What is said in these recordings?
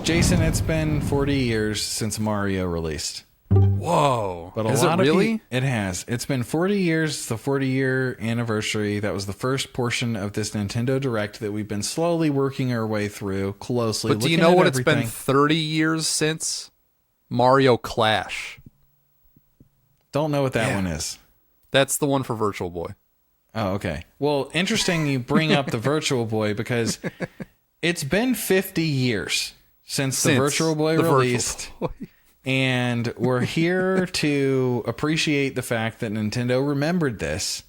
Jason, it's been 40 years since Mario released. Whoa. But Is it really? It has. It's been 40 years, the 40-year anniversary. That was the first portion of this Nintendo Direct that we've been slowly working our way through closely. But do you know what it's been 30 years since? Mario Clash. Don't know what that one is. That's the one for Virtual Boy. Oh, okay. Well, interesting you bring up the Virtual Boy because it's been 50 years since the Virtual Boy released. And we're here to appreciate the fact that Nintendo remembered this.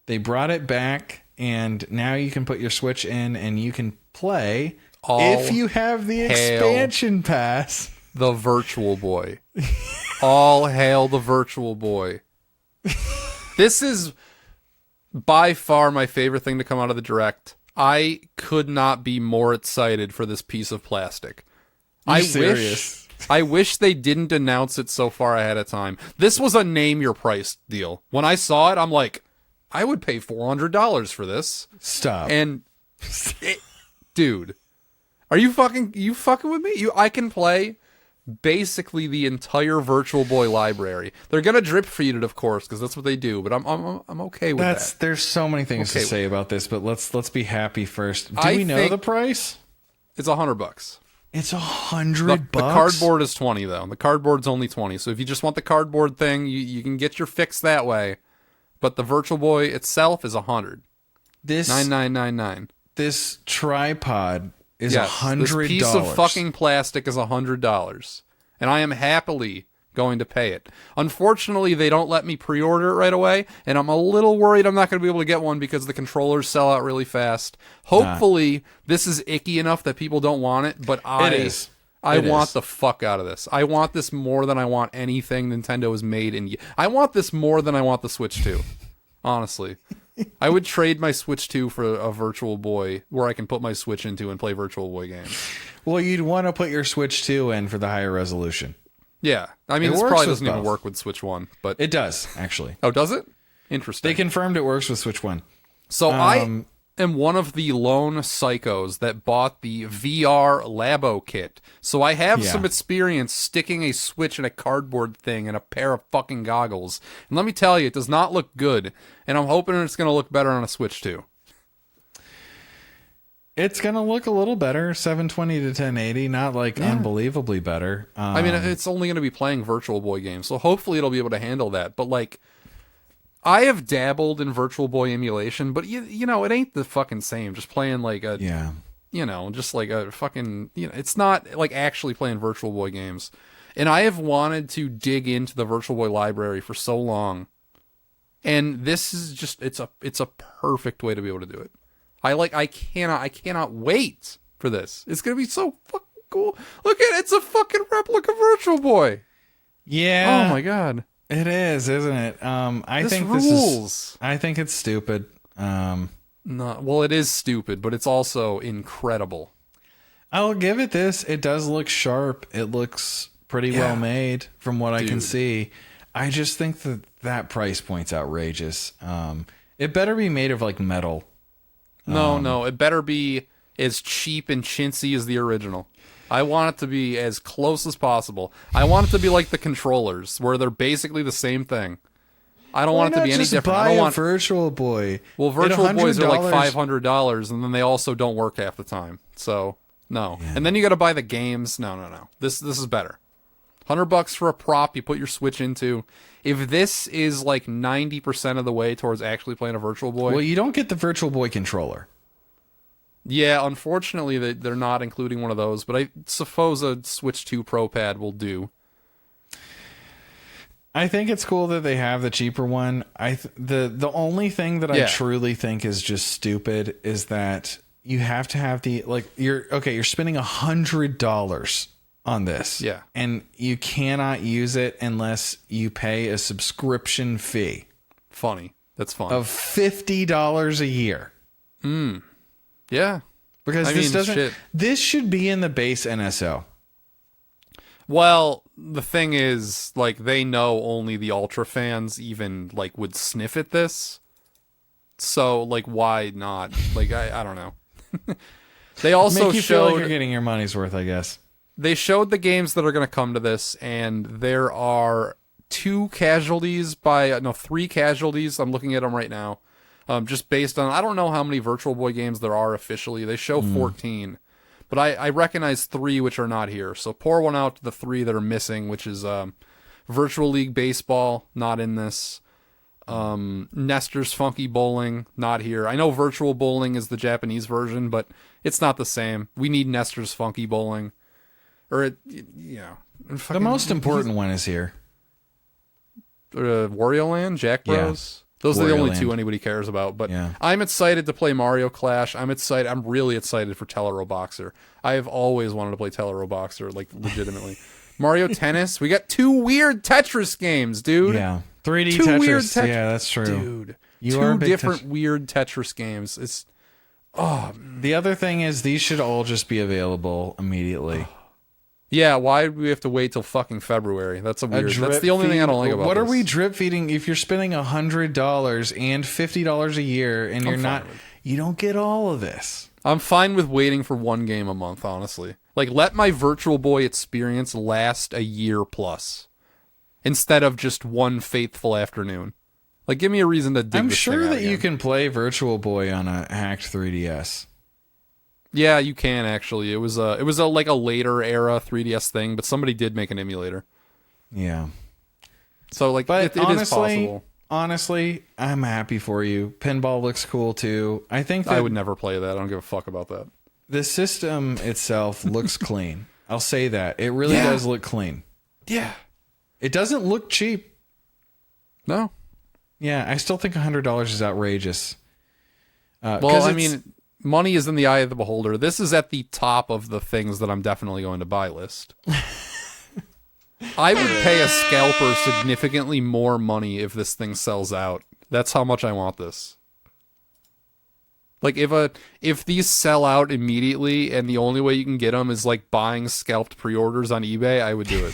They brought it back, and now you can put your Switch in and you can play if you have the expansion pass. The Virtual Boy. All hail the Virtual Boy. This is by far my favorite thing to come out of the Direct. I could not be more excited for this piece of plastic. I wish they didn't announce it so far ahead of time. This was a name your price deal. When I saw it, I'm like, I would pay $400 for this. Stop. And dude, are you fucking with me? I can play basically the entire Virtual Boy library. They're gonna drip feed it, of course, because that's what they do. But I'm okay with that. There's so many things to say about this, but let's be happy first. Do we know the price? It's $100. It's $100. The cardboard is 20 though. The cardboard's only 20. So if you just want the cardboard thing, you can get your fix that way. But the Virtual Boy itself is $100. This $99.99. This tripod is $100. This piece of fucking plastic is $100, and I am happily going to pay it. Unfortunately, they don't let me pre-order it right away, and I'm a little worried I'm not going to be able to get one because the controllers sell out really fast. Hopefully, this is icky enough that people don't want it, but I want the fuck out of this. I want this more than I want anything Nintendo has made. I want this more than I want the Switch 2. Honestly. I would trade my Switch 2 for a Virtual Boy where I can put my Switch into and play Virtual Boy games. Well, you'd want to put your Switch 2 in for the higher resolution. Yeah. I mean, this probably doesn't even work with Switch 1. But it does, actually. Oh, does it? Interesting. They confirmed it works with Switch 1. So I am one of the lone psychos that bought the VR Labo kit. So I have some experience sticking a Switch in a cardboard thing and a pair of fucking goggles. And let me tell you, it does not look good. And I'm hoping it's going to look better on a Switch too. It's going to look a little better, 720 to 1080, not like unbelievably better. I mean, it's only going to be playing Virtual Boy games, so hopefully it'll be able to handle that. But like, I have dabbled in Virtual Boy emulation, but you know, it ain't the fucking same. Just playing like just like a fucking, it's not like actually playing Virtual Boy games. And I have wanted to dig into the Virtual Boy library for so long. And this is just, it's a perfect way to be able to do it. I cannot wait for this. It's going to be so fucking cool. Look at it. It's a fucking replica Virtual Boy. Yeah. Oh my God. It is, isn't it? I think it's stupid. No, well, it is stupid, but it's also incredible. I'll give it this. It does look sharp. It looks pretty well made from what I can see. I just think that price point's outrageous. It better be made of like metal. No, it better be as cheap and chintzy as the original. I want it to be as close as possible. I want it to be like the controllers, where they're basically the same thing. I don't want it to be any different. I don't want Virtual Boy. Well, Virtual Boys are like $500, and then they also don't work half the time. So no, and then you got to buy the games. No. This is better. $100 for a prop you put your Switch into. If this is like 90% of the way towards actually playing a Virtual Boy, well, you don't get the Virtual Boy controller. Yeah, unfortunately, they're not including one of those, but I suppose a Switch 2 Pro Pad will do. I think it's cool that they have the cheaper one. The only thing that I truly think is just stupid is that you have to have you're spending $100 on this. Yeah. And you cannot use it unless you pay a subscription fee. Funny. That's fun. Of $50 a year. Yeah. Because this should be in the base NSO. Well, the thing is, like, they know only the Ultra fans even, like, would sniff at this. So, like, why not? Like, I don't know. They also Make you showed feel like you're getting your money's worth, I guess. They showed the games that are going to come to this, and there are 3 casualties. I'm looking at them right now. Just based on, I don't know how many Virtual Boy games there are officially. They show 14, but I recognize 3 which are not here. So pour one out to the 3 that are missing, which is Virtual League Baseball, not in this. Nestor's Funky Bowling, not here. I know Virtual Bowling is the Japanese version, but it's not the same. We need Nestor's Funky Bowling. The most important one is here. Wario Land, Jack Bros. Yeah. Those are the only 2 anybody cares about. But I'm excited to play Mario Clash. I'm really excited for Telero Boxer. I have always wanted to play Telero Boxer, like legitimately. Mario Tennis. We got 2 weird Tetris games, dude. Yeah, 3D Tetris. Weird yeah, that's true, dude. You are 2 different weird Tetris games. It's the other thing is these should all just be available immediately. Yeah, why do we have to wait till fucking February? That's that's the only thing I don't like about What this. are we drip feeding? If you're spending $100 and $50 a year and you don't get all of this. I'm fine with waiting for 1 game a month, honestly. Like, let my Virtual Boy experience last a year plus instead of just one faithful afternoon. Like, give me a reason to dig I'm this sure thing out that again. you can play Virtual Boy on a hacked 3DS. Yeah, you can actually. It was a like a later era 3DS thing, but somebody did make an emulator. Yeah. So like, but it is possible. Honestly, I'm happy for you. Pinball looks cool too. I think that I would never play that. I don't give a fuck about that. The system itself looks clean. I'll say that. It really does look clean. Yeah. It doesn't look cheap. No. Yeah, I still think $100 is outrageous. Well, I mean, money is in the eye of the beholder. This is at the top of the things that I'm definitely going to buy list. I would pay a scalper significantly more money if this thing sells out. That's how much I want this. Like, if these sell out immediately and the only way you can get them is like buying scalped pre-orders on eBay, I would do it.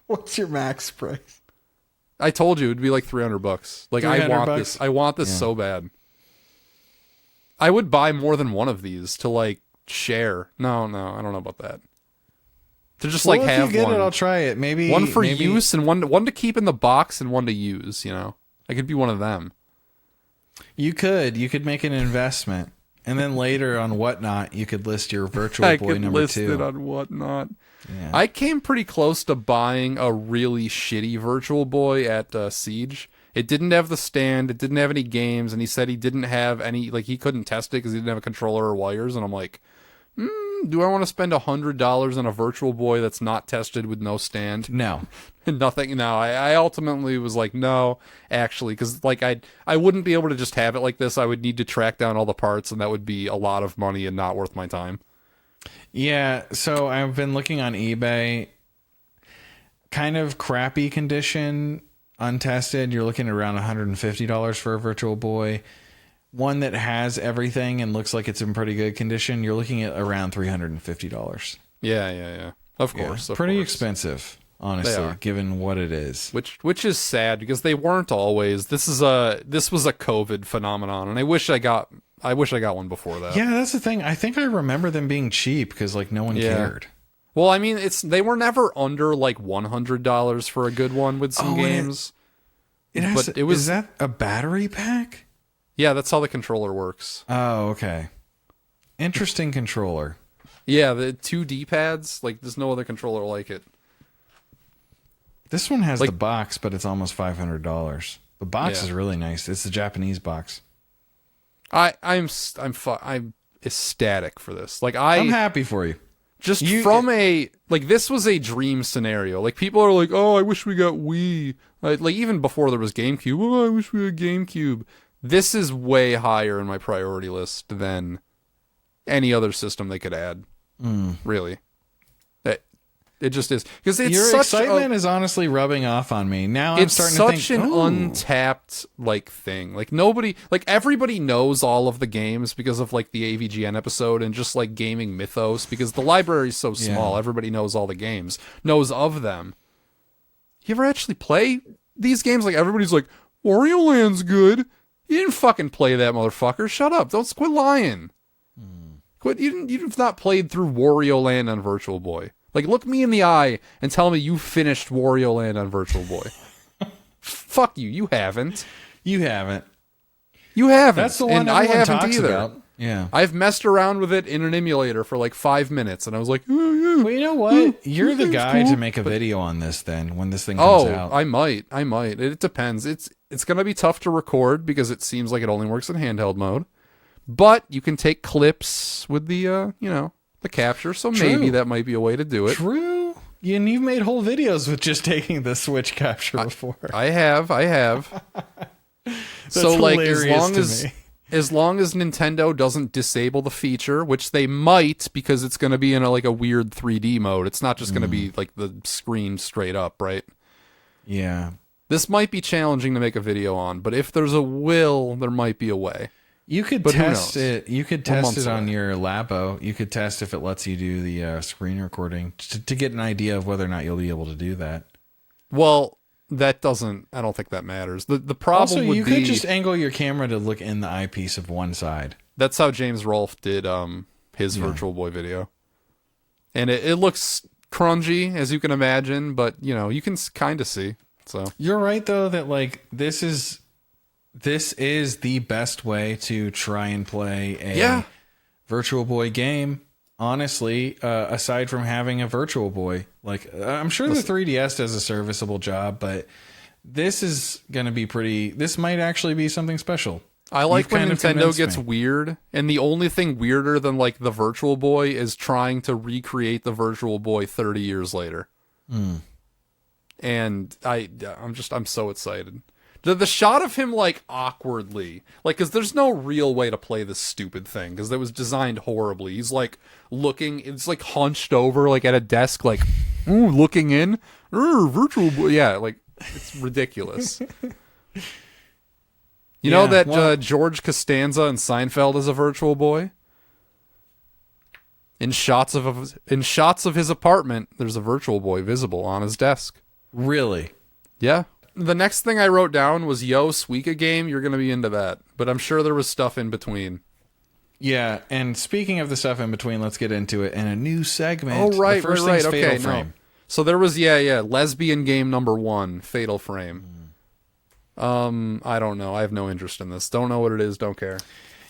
What's your max price? I told you it'd be like $300. Like, I want $300? this. I want this so bad. I would buy more than one of these to like share. No, I don't know about that. To just like have if you get one. It, I'll try it. Maybe one for use and one to keep in the box and one to use. You know, I could be one of them. You could make an investment, and then later on Whatnot, you could list your Virtual Boy number 2. I could list it on Whatnot. Yeah. I came pretty close to buying a really shitty Virtual Boy at Siege. It didn't have the stand. It didn't have any games, and he said he didn't have any. Like, he couldn't test it because he didn't have a controller or wires. And I'm like, do I want to spend $100 on a Virtual Boy that's not tested with no stand? No. Nothing. No, I ultimately was like, no, actually, because like I wouldn't be able to just have it like this. I would need to track down all the parts, and that would be a lot of money and not worth my time. Yeah, so I've been looking on eBay. Kind of crappy condition, untested. You're looking at around $150 for a Virtual Boy. One that has everything and looks like it's in pretty good condition, you're looking at around $350. Yeah. Of course. Pretty expensive, honestly, given what it is. Which is sad because they weren't always. This was a COVID phenomenon, and I wish I got one before that. Yeah, that's the thing. I think I remember them being cheap because like no one cared. Well, I mean, they were never under like $100 for a good one with some games. Is that a battery pack? Yeah, that's how the controller works. Oh, okay. Interesting controller. Yeah, the 2 D-pads, like there's no other controller like it. This one has the box, but it's almost $500. The box is really nice. It's the Japanese box. I'm ecstatic for this. Like I'm happy for you. Just this was a dream scenario. Like, people are like, oh, I wish we got Wii. Like even before there was GameCube. Oh, I wish we had GameCube. This is way higher in my priority list than any other system they could add. Really. It just is. Because your excitement is honestly rubbing off on me. Now I'm starting to think, it's such an untapped like thing. Like everybody knows all of the games because of like the AVGN episode and just like gaming mythos, because the library is so small. Everybody knows all the games, knows of them. You ever actually play these games? Like, everybody's like, Wario Land's good. You didn't fucking play that, motherfucker. Shut up. Don't quit lying. You've not played through Wario Land on Virtual Boy. Like, look me in the eye and tell me you finished Wario Land on Virtual Boy. Fuck you. You haven't. You haven't. You haven't. That's the one I haven't talks either. About. Yeah. I've messed around with it in an emulator for like 5 minutes, and I was like, oh, yeah. Well, you know what? You're the guy to make a video on this then when this thing comes out. I might. It depends. It's going to be tough to record because it seems like it only works in handheld mode. But you can take clips with the, the capture, so maybe that might be a way to do it. True. And you've made whole videos with just taking the Switch capture before. I have. So, like, as long as Nintendo doesn't disable the feature, which they might because it's going to be in a weird 3D mode. It's not just going to be like the screen straight up, right? Yeah. This might be challenging to make a video on, but if there's a will, there might be a way. You could test it. You could test it on your Labo. You could test if it lets you do the screen recording to get an idea of whether or not you'll be able to do that. Well, that doesn't. I don't think that matters. The problem also, would you be, could just angle your camera to look in the eyepiece of one side. That's how James Rolfe did his Virtual Boy video, and it looks cringy as you can imagine, but you can kind of see. So you're right though that this is the best way to try and play a Virtual Boy game. Honestly, aside from having a Virtual Boy, I'm sure the 3DS does a serviceable job, but this is going to be this might actually be something special. I like when Nintendo gets weird, and the only thing weirder than the Virtual Boy is trying to recreate the Virtual Boy 30 years later. And I'm so excited. The shot of him awkwardly, because there's no real way to play this stupid thing because it was designed horribly. He's looking, it's hunched over at a desk, ooh, looking in, Virtual Boy, yeah, it's ridiculous. You know that George Costanza in Seinfeld is a Virtual Boy. In shots of his apartment, there's a Virtual Boy visible on his desk. Really? Yeah. The next thing I wrote down was, yo, Suika game, you're going to be into that. But I'm sure there was stuff in between. Yeah, and speaking of the stuff in between, let's get into it in a new segment. Oh, right, the first right. Okay, Fatal Frame. No. So there was, lesbian game number 1, Fatal Frame. I don't know. I have no interest in this. Don't know what it is. Don't care.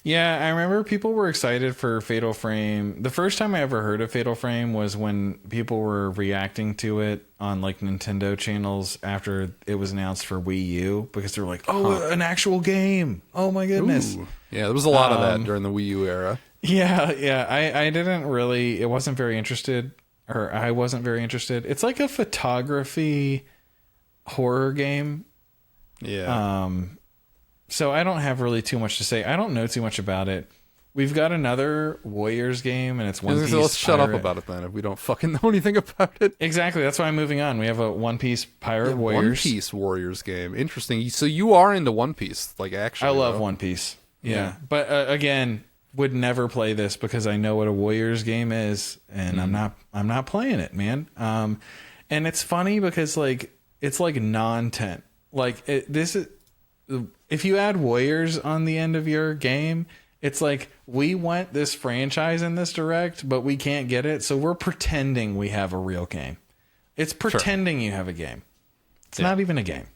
Yeah, I remember people were excited for Fatal Frame. The first time I ever heard of Fatal Frame was when people were reacting to it on Nintendo channels after it was announced for Wii U because they were like, "Oh, an actual game! Oh my goodness!" Ooh. Yeah, there was a lot of that during the Wii U era. Yeah. I didn't really. It wasn't very interested, or I wasn't very interested. It's like a photography horror game. Yeah. So I don't have really too much to say. I don't know too much about it. We've got another Warriors game, and it's One Piece. Let's shut up about it then if we don't fucking know anything about it. Exactly. That's why I'm moving on. We have a One Piece Pirate Warriors. One Piece Warriors game. Interesting. So you are into One Piece, actually. I love One Piece. Yeah. But again, would never play this because I know what a Warriors game is, and I'm not playing it, man. And it's funny because it's non-tent. This is. If you add Warriors on the end of your game, it's we want this franchise in this direct, but we can't get it, so we're pretending we have a real game. It's pretending you have a game. It's not even a game.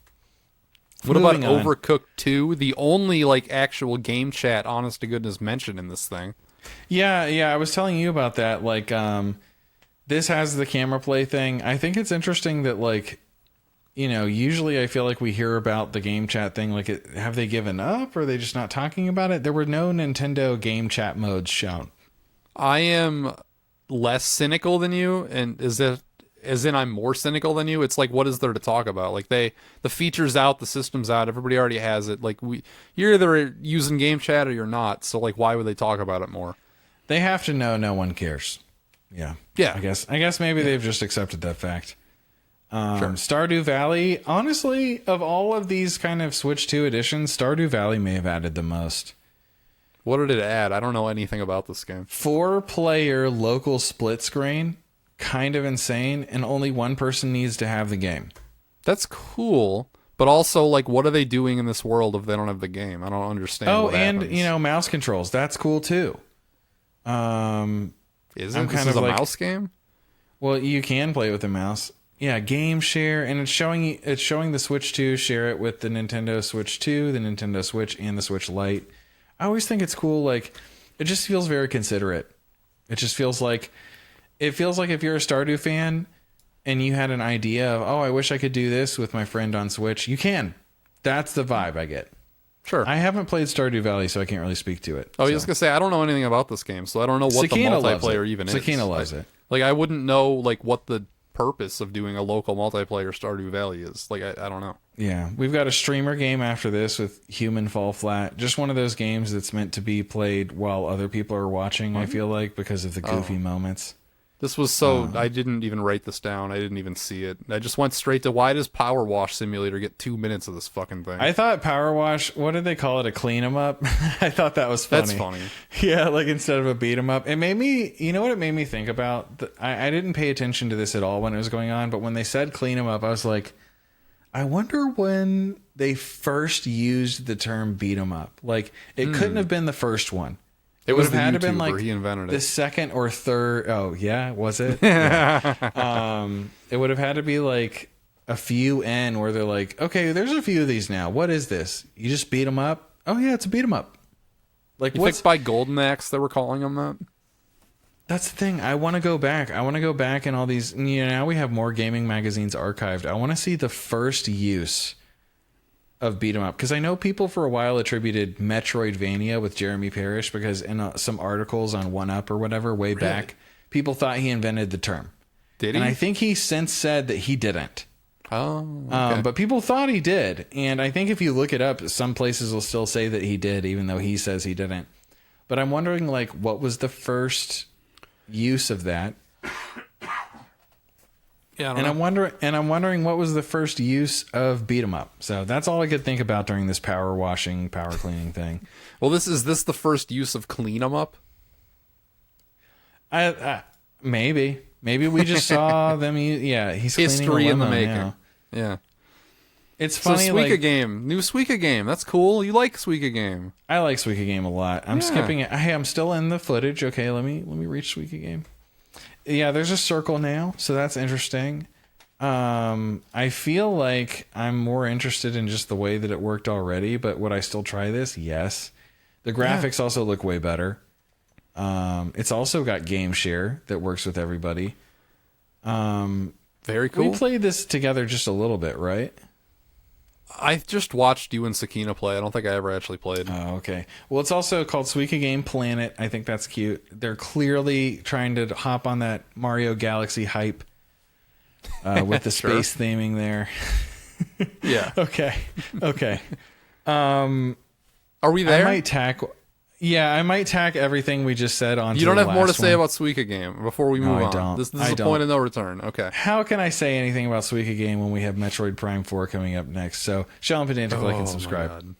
What about Overcooked 2? The only actual game chat, honest to goodness, mentioned in this thing. Yeah, I was telling you about that. This has the camera play thing. I think it's interesting that usually I feel like we hear about the game chat thing. Have they given up or are they just not talking about it? There were no Nintendo game chat modes shown. I am less cynical than you, and as in I'm more cynical than you. It's what is there to talk about? The feature's out, the system's out, everybody already has it. You're either using game chat or you're not. So why would they talk about it more? They have to know no one cares. Yeah. I guess maybe they've just accepted that fact. Stardew Valley, honestly, of all of these kind of Switch 2 editions, Stardew Valley may have added the most. What did it add? I don't know anything about this game. 4-player local split screen, kind of insane, and only one person needs to have the game. That's cool, but also, what are they doing in this world if they don't have the game? I don't understand. Oh, and, mouse controls. That's cool, too. Is it? This is a mouse game? Well, you can play it with a mouse. Yeah, game share, and it's showing the Switch 2. Share it with the Nintendo Switch 2, the Nintendo Switch, and the Switch Lite. I always think it's cool. Like, it just feels very considerate. It just feels like if you're a Stardew fan and you had an idea of, oh, I wish I could do this with my friend on Switch, you can. That's the vibe I get. Sure. I haven't played Stardew Valley, so I can't really speak to it. Oh, I was gonna say I don't know anything about this game, so I don't know what Sakina the multiplayer even is. Sakina loves it. Like, I wouldn't know like what the purpose of doing a local multiplayer Stardew Valley is. Like, I don't know. Yeah, we've got a streamer game after this with Human Fall Flat. Just one of those games that's meant to be played while other people are watching, I feel like, because of the goofy moments. This was I didn't even write this down. I didn't even see it. I just went straight to, why does Power Wash Simulator get 2 minutes of this fucking thing? I thought Power Wash, what did they call it? A clean 'em up? I thought that was funny. That's funny. Yeah, like instead of a beat 'em up. It made me, you know what it made me think about? I didn't pay attention to this at all when it was going on, but when they said clean 'em up, I was like, I wonder when they first used the term beat 'em up. Like, it couldn't have been the first one. It would have had to been like he invented the it. second or third. Oh yeah, was it? Yeah. It would have had to be like a few in where they're like, okay, there's a few of these now. What is this? You just beat them up? Oh yeah, it's a beat 'em up. Like, you think by Golden Axe they were calling them that? That's the thing. I want to go back. I want to go back in all these. You know, now we have more gaming magazines archived. I want to see the first use of beat 'em up, because I know people for a while attributed Metroidvania with Jeremy Parish, because in some articles on 1UP or whatever way back, people thought he invented the term. Did he? And I think he since said that he didn't. Oh, okay. But people thought he did, and I think if you look it up, some places will still say that he did, even though he says he didn't. But I'm wondering, like, what was the first use of that? Yeah, I'm wondering what was the first use of beat 'em up. So that's all I could think about during this power washing, power cleaning thing. Well, is this the first use of clean 'em up? Maybe we just saw them. Yeah, he's history in the making. Now. Yeah, it's funny. So Suika game, new Suika game. That's cool. You like Suika game? I like Suika game a lot. I'm skipping it. Hey, I'm still in the footage. Okay, let me reach Suika game. Yeah, there's a circle now, so that's interesting. I feel like I'm more interested in just the way that it worked already, but would I still try this? Yes. The graphics also look way better. It's also got game share that works with everybody. Very cool. We played this together just a little bit, right? I just watched you and Sakina play. I don't think I ever actually played. Oh, okay. Well, it's also called Suika Game Planet. I think that's cute. They're clearly trying to hop on that Mario Galaxy hype with the Sure. space theming there. Yeah. Okay. Are we there? I might tack everything we just said on. You don't have more to say about Suika game before we move on. Don't. This is a point of no return. Okay. How can I say anything about Suika Game when we have Metroid Prime 4 coming up next? So, share and pedantic, like and subscribe.